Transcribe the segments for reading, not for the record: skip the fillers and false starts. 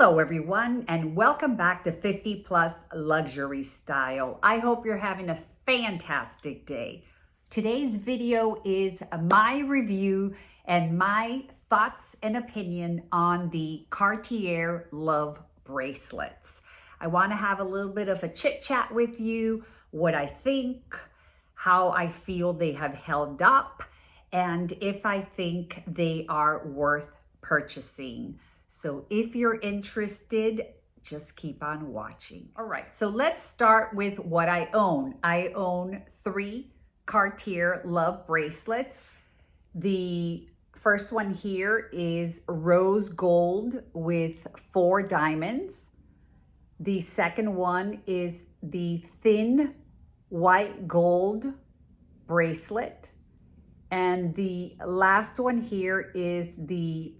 Hello everyone, and welcome back to 50 Plus Luxury Style. I hope you're having a fantastic day. Today's video is my review and my thoughts and opinion on the Cartier Love bracelets. I want to have a little bit of a chit chat with you, what I think, how I feel they have held up, and if I think they are worth purchasing. So if you're interested, just keep on watching. All right, so let's start with what I own. I own 3 Cartier Love bracelets. The first one here is rose gold with 4 diamonds. The second one is the thin white gold bracelet. And the last one here is the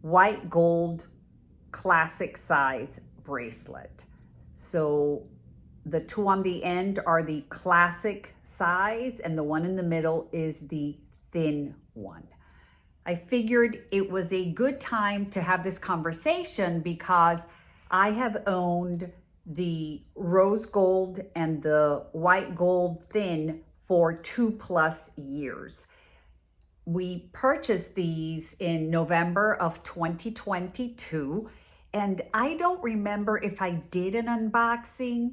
white gold classic size bracelet. So the 2 on the end are the classic size and the one in the middle is the thin one. I figured it was a good time to have this conversation because I have owned the rose gold and the white gold thin for 2+ years. We purchased these in November of 2022, and I don't remember if I did an unboxing.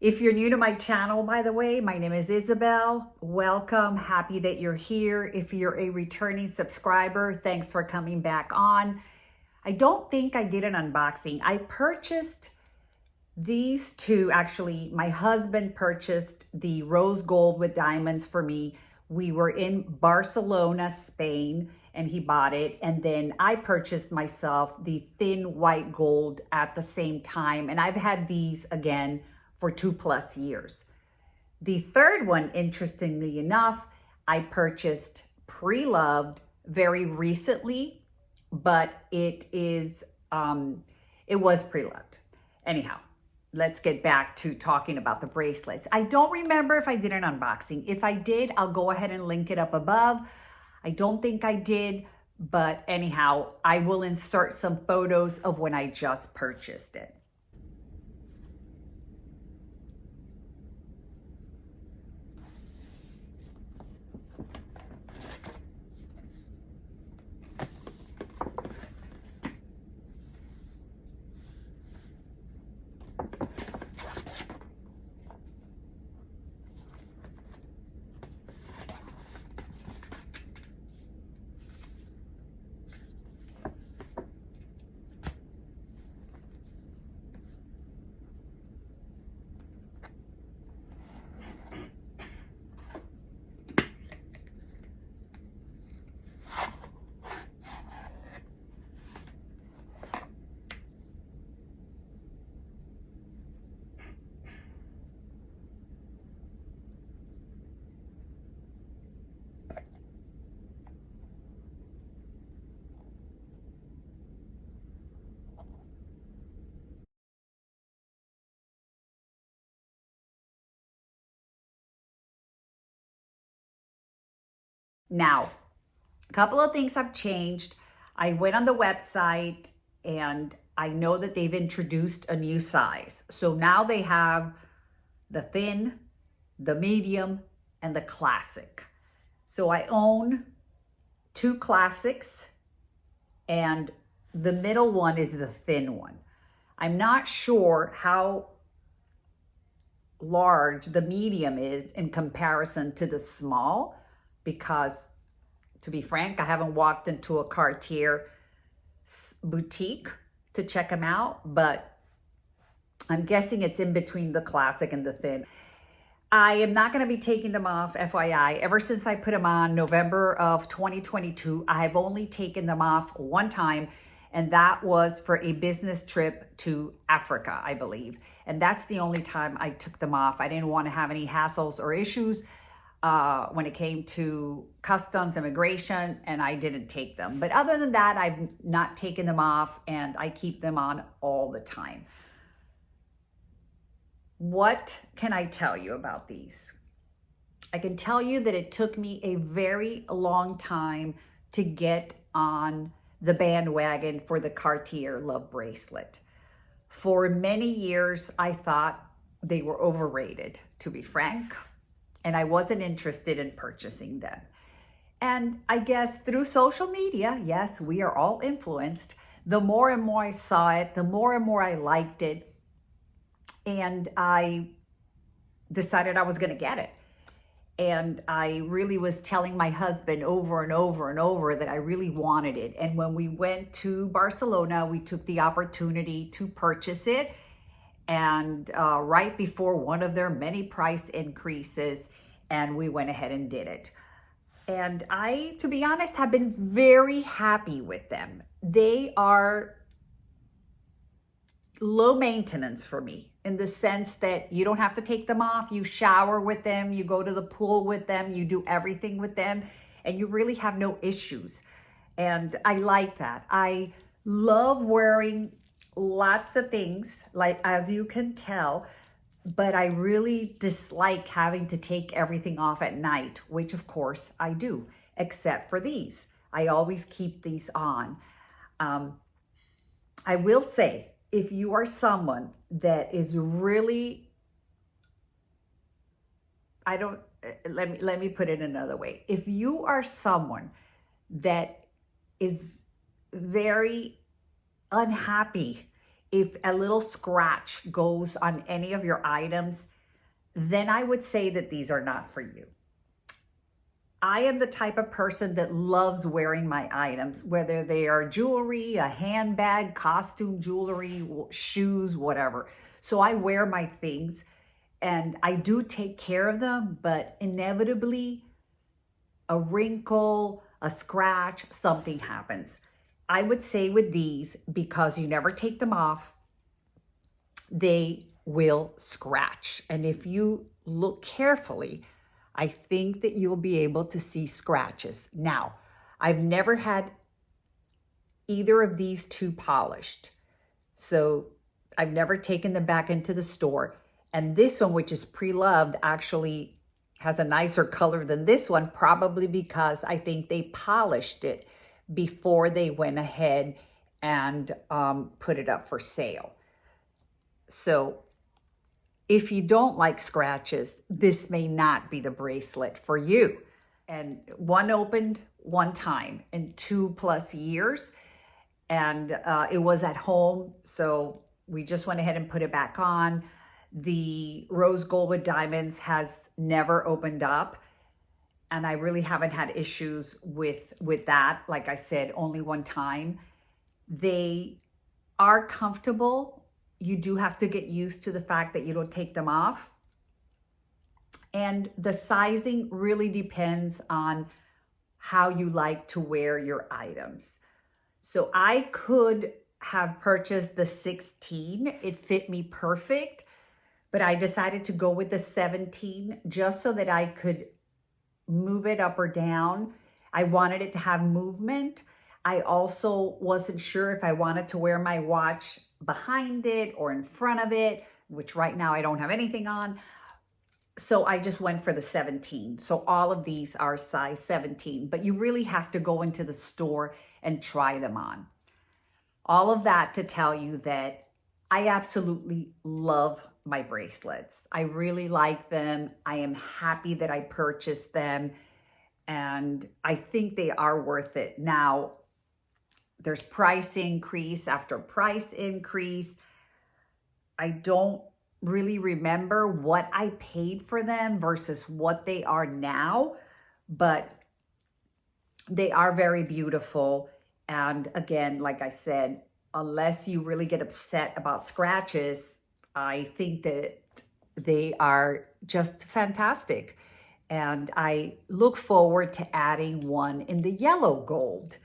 If you're new to my channel, by the way, my name is Isabel. Welcome, happy that you're here. If you're a returning subscriber, thanks for coming back on. I don't think I did an unboxing. I purchased these 2, actually, my husband purchased the rose gold with diamonds for me. We were in Barcelona, Spain, and he bought it. And then I purchased myself the thin white gold at the same time. And I've had these again for 2+ years. The third one, interestingly enough, I purchased pre-loved very recently, but it was pre-loved. Anyhow, let's get back to talking about the bracelets. I don't remember if I did an unboxing. If I did, I'll go ahead and link it up above. I don't think I did, but anyhow, I will insert some photos of when I just purchased it. Now, a couple of things have changed. I went on the website and I know that they've introduced a new size. So now they have the thin, the medium, and the classic. So I own 2 classics and the middle one is the thin one. I'm not sure how large the medium is in comparison to the small, because to be frank, I haven't walked into a Cartier boutique to check them out, but I'm guessing it's in between the classic and the thin. I am not going to be taking them off, FYI. Ever since I put them on November of 2022, I've only taken them off one time, and that was for a business trip to Africa, I believe. And that's the only time I took them off. I didn't want to have any hassles or issues when it came to customs, immigration, and I didn't take them. But other than that, I've not taken them off and I keep them on all the time. What can I tell you about these? I can tell you that it took me a very long time to get on the bandwagon for the Cartier Love bracelet. For many years, I thought they were overrated, to be frank, and I wasn't interested in purchasing them. And I guess through social media, yes, we are all influenced. The more and more I saw it, the more and more I liked it, and I decided I was going to get it. And I really was telling my husband over and over and over that I really wanted it. And when we went to Barcelona, we took the opportunity to purchase it. And right before one of their many price increases, and we went ahead and did it. And I, to be honest, have been very happy with them. They are low maintenance for me in the sense that you don't have to take them off. You shower with them, you go to the pool with them, you do everything with them, and you really have no issues. And I like that. I love wearing lots of things, like as you can tell, but I really dislike having to take everything off at night, which of course I do, except for these. I always keep these on. I will say, if you are someone that is really, let me put it another way. If you are someone that is very unhappy if a little scratch goes on any of your items, then I would say that these are not for you. I am the type of person that loves wearing my items, whether they are jewelry, a handbag, costume jewelry, shoes, whatever. So I wear my things and I do take care of them, but inevitably a wrinkle, a scratch, something happens. I would say with these, because you never take them off, they will scratch. And if you look carefully, I think that you'll be able to see scratches. Now, I've never had either of these two polished. So I've never taken them back into the store. And this one, which is pre-loved, actually has a nicer color than this one, probably because I think they polished it before they went ahead and put it up for sale. So if you don't like scratches, this may not be the bracelet for you. And one opened one time in 2+ years, and it was at home, so we just went ahead and put it back on. The rose gold with diamonds has never opened up, and I really haven't had issues with that. Like I said, only one time. They are comfortable. You do have to get used to the fact that you don't take them off. And the sizing really depends on how you like to wear your items. So I could have purchased the 16. It fit me perfect, but I decided to go with the 17 just so that I could move it up or down. I wanted it to have movement. I also wasn't sure if I wanted to wear my watch behind it or in front of it, which right now I don't have anything on. So I just went for the 17. So all of these are size 17, but you really have to go into the store and try them on. All of that to tell you that I absolutely love my bracelets. I really like them. I am happy that I purchased them, and I think they are worth it. Now, there's price increase after price increase. I don't really remember what I paid for them versus what they are now, but they are very beautiful. And again, like I said, unless you really get upset about scratches, I think that they are just fantastic. And I look forward to adding one in the yellow gold.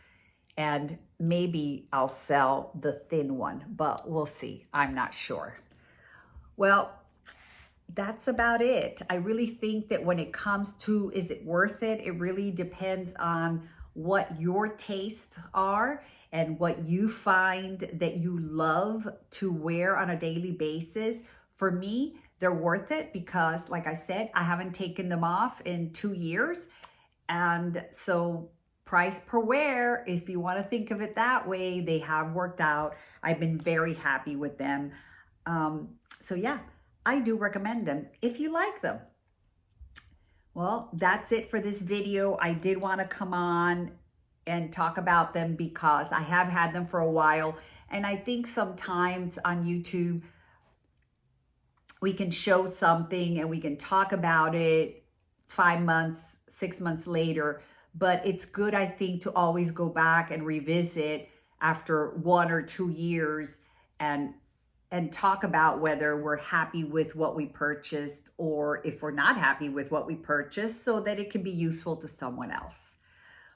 And maybe I'll sell the thin one, but we'll see. I'm not sure. Well, that's about it. I really think that when it comes to, is it worth it? It really depends on what your tastes are and what you find that you love to wear on a daily basis. For me, they're worth it because, like I said, I haven't taken them off in 2 years. And so price per wear, if you want to think of it that way, they have worked out. I've been very happy with them. So yeah, I do recommend them if you like them. Well, that's it for this video. I did want to come on and talk about them because I have had them for a while. And I think sometimes on YouTube, we can show something and we can talk about it 5 months, 6 months later. But it's good, I think, to always go back and revisit after 1 or 2 years and talk about whether we're happy with what we purchased or if we're not happy with what we purchased, so that it can be useful to someone else.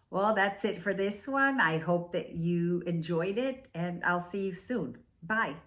Well, that's it for this one. I hope that you enjoyed it, and I'll see you soon. Bye.